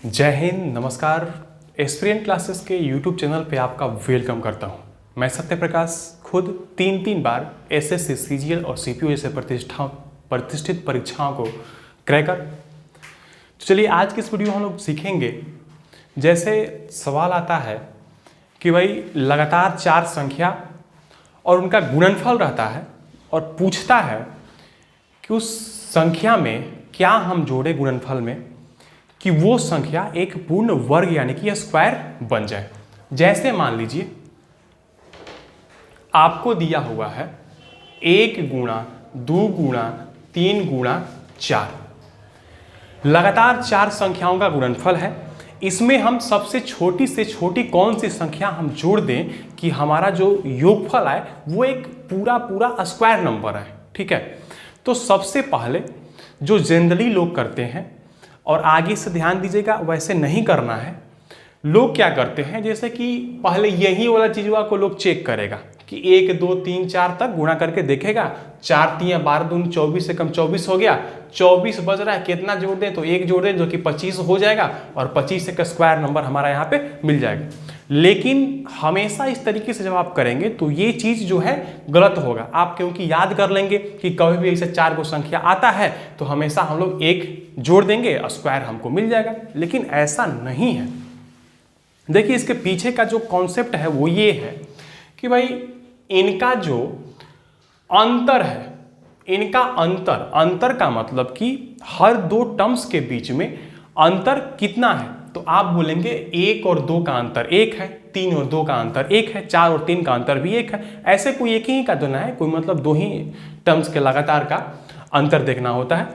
जय हिंद, नमस्कार। Aspirant classes के यूट्यूब चैनल पे आपका वेलकम करता हूँ। मैं सत्य प्रकाश खुद तीन बार एसएससी, सीजीएल और सीपीओ जैसे प्रतिष्ठित परीक्षाओं को क्रैकर। तो चलिए आज की इस वीडियो में हम लोग सीखेंगे। जैसे सवाल आता है कि भाई लगातार 4 संख्या और उनका गुणनफल रहता है और पूछता है कि उस संख्या में क्या हम जोड़े गुणनफल में कि वो संख्या एक पूर्ण वर्ग यानी कि स्क्वायर बन जाए। जैसे मान लीजिए आपको दिया हुआ है 1 गुणा 2 गुणा 3 गुणा 4, लगातार 4 संख्याओं का गुणनफल है। इसमें हम सबसे छोटी से छोटी कौन सी संख्या हम जोड़ दें कि हमारा जो योगफल आए वो एक पूरा स्क्वायर नंबर है। ठीक है, तो सबसे पहले जो जनरली लोग करते हैं, और आगे से ध्यान दीजिएगा वैसे नहीं करना है। लोग क्या करते हैं, जैसे कि पहले यही वाला चीज़ों को लोग चेक करेगा कि 1 2 3 4 तक गुणा करके देखेगा। 4 3 12 दूनी 24 से कम 24 हो गया, 24 बज रहा है, कितना जोड़ दें तो 1 जोड़ दें जो कि 25 हो जाएगा और 25 का स्क्वायर नंबर हमारा यहाँ पे मिल जाएगा। लेकिन हमेशा इस तरीके से जब आप करेंगे तो ये चीज़ जो है गलत होगा। आप क्योंकि याद कर लेंगे कि कभी भी ऐसे 4 को संख्या आता है तो हमेशा हम लोग 1 जोड़ देंगे और स्क्वायर हमको मिल जाएगा, लेकिन ऐसा नहीं है। देखिए इसके पीछे का जो कॉन्सेप्ट है वो ये है कि भाई इनका जो अंतर है, इनका अंतर का मतलब कि हर 2 टर्म्स के बीच में अंतर कितना है। तो आप बोलेंगे 1 और 2 का अंतर 1 है, 3 और 2 का अंतर 1 है, 4 और 3 का अंतर भी 1 है। ऐसे कोई एक ही का देना है, कोई मतलब 2 ही टर्म्स के लगातार का अंतर देखना होता है।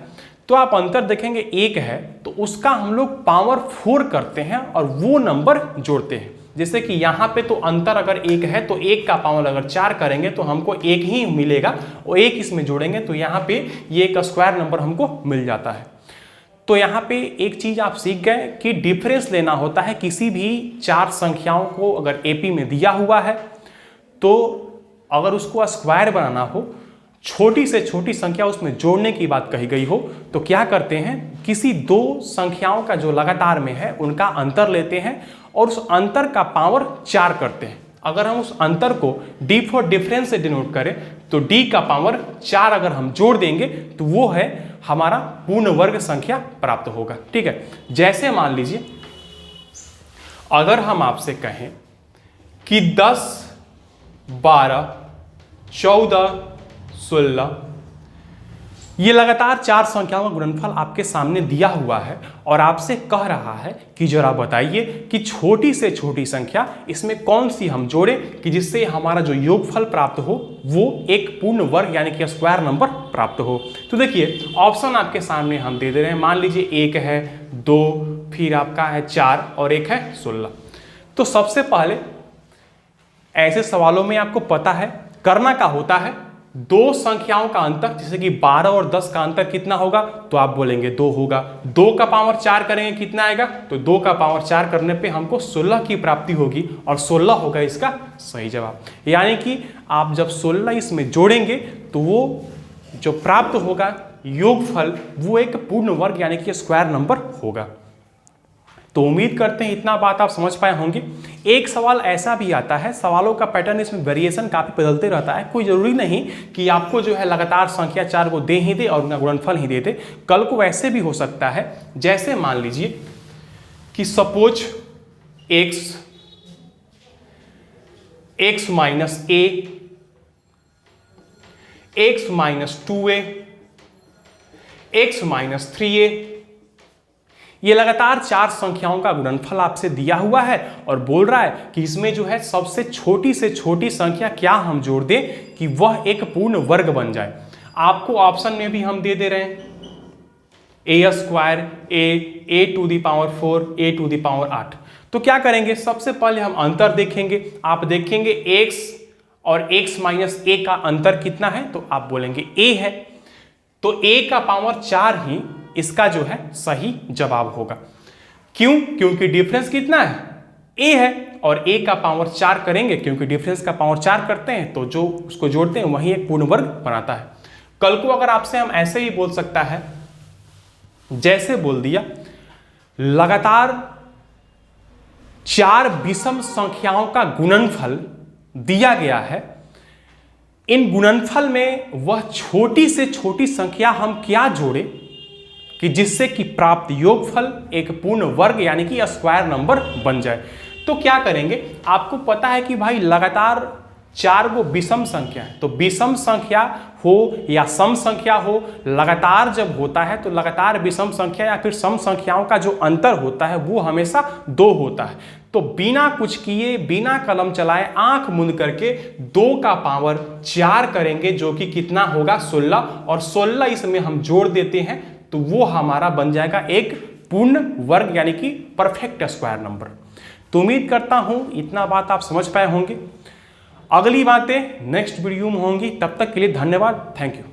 तो आप अंतर देखेंगे 1 है तो उसका हम लोग पावर 4 करते हैं और वो नंबर जोड़ते हैं। जैसे कि यहाँ पे तो अंतर अगर 1 है तो 1 का पावर अगर 4 करेंगे तो हमको 1 ही मिलेगा और 1 इसमें जोड़ेंगे तो यहाँ पे ये एक स्क्वायर नंबर हमको मिल जाता है। तो यहाँ पे एक चीज आप सीख गए कि डिफरेंस लेना होता है। किसी भी 4 संख्याओं को अगर एपी में दिया हुआ है तो अगर उसको स्क्वायर बनाना हो, छोटी से छोटी संख्या उसमें जोड़ने की बात कही गई हो, तो क्या करते हैं, किसी 2 संख्याओं का जो लगातार में है उनका अंतर लेते हैं और उस अंतर का पावर 4 करते हैं। अगर हम उस अंतर को डी फॉर डिफरेंस से डिनोट करें तो डी का पावर 4 अगर हम जोड़ देंगे तो वो है हमारा पूर्ण वर्ग संख्या प्राप्त होगा। ठीक है, जैसे मान लीजिए अगर हम आपसे कहें कि 10 12 14 16, ये लगातार 4 संख्याओं का गुणनफल आपके सामने दिया हुआ है और आपसे कह रहा है कि जरा बताइए कि छोटी से छोटी संख्या इसमें कौन सी हम जोड़े कि जिससे हमारा जो योगफल प्राप्त हो वो एक पूर्ण वर्ग यानी कि स्क्वायर नंबर प्राप्त हो। तो देखिए ऑप्शन आपके सामने हम दे दे रहे हैं। मान लीजिए 1 है, 2, फिर आपका है 4 और 1 है 16। तो सबसे पहले ऐसे सवालों में आपको पता है करना क्या होता है, 2 संख्याओं का अंतर, जैसे कि 12 और 10 का अंतर कितना होगा तो आप बोलेंगे 2 होगा। 2 का पावर 4 करेंगे कितना आएगा, तो 2 का पावर 4 करने पे हमको 16 की प्राप्ति होगी और 16 होगा इसका सही जवाब। यानी कि आप जब 16 इसमें जोड़ेंगे तो वो जो प्राप्त होगा योगफल वो एक पूर्ण वर्ग यानी कि स्क्वायर नंबर होगा। तो उम्मीद करते हैं इतना बात आप समझ पाए होंगे। एक सवाल ऐसा भी आता है, सवालों का पैटर्न इसमें वेरिएशन काफी बदलते रहता है। कोई जरूरी नहीं कि आपको जो है लगातार संख्या 4 को दे ही दे और उनका गुणनफल ही दे दे। कल को ऐसे भी हो सकता है, जैसे मान लीजिए कि suppose x minus a, x minus 2a, x minus 3a, ये लगातार 4 संख्याओं का गुणनफल आपसे दिया हुआ है और बोल रहा है कि इसमें जो है सबसे छोटी से छोटी संख्या क्या हम जोड़ दें कि वह एक पूर्ण वर्ग बन जाए। आपको ऑप्शन में भी हम दे दे रहे हैं a square, a to the power 4, a to the power 8। तो क्या करेंगे, सबसे पहले हम अंतर देखेंगे। आप देखेंगे x और x माइनस a का अंतर कितना है, तो आप बोलेंगे a है, तो a का पावर 4 ही इसका जो है सही जवाब होगा। क्यों, क्योंकि डिफरेंस कितना है, a है और a का पावर 4 करेंगे, क्योंकि डिफरेंस का पावर 4 करते हैं तो जो उसको जोड़ते हैं वही एक पूर्ण वर्ग बनाता है। कल को अगर आपसे हम ऐसे ही बोल सकता है, जैसे बोल दिया लगातार 4 विषम संख्याओं का गुणनफल दिया गया है। इन गुणनफल में वह छोटी से छोटी संख्या हम क्या जोड़े कि जिससे कि प्राप्त योगफल एक पूर्ण वर्ग यानी कि स्क्वायर नंबर बन जाए। तो क्या करेंगे, आपको पता है कि भाई लगातार 4 गो विषम संख्या है, तो विषम संख्या हो या सम संख्या हो, लगातार जब होता है तो लगातार विषम संख्या या फिर सम संख्याओं का जो अंतर होता है वो हमेशा 2 होता है। तो बिना कुछ किए, बिना कलम चलाए, आंख मूंद करके 2 का पावर 4 करेंगे, जो कि कितना होगा 16, और 16 इसमें हम जोड़ देते हैं तो वो हमारा बन जाएगा एक पूर्ण वर्ग यानी कि परफेक्ट स्क्वायर नंबर। तो उम्मीद करता हूं इतना बात आप समझ पाए होंगे। अगली बातें नेक्स्ट वीडियो में होंगी, तब तक के लिए धन्यवाद, थैंक यू।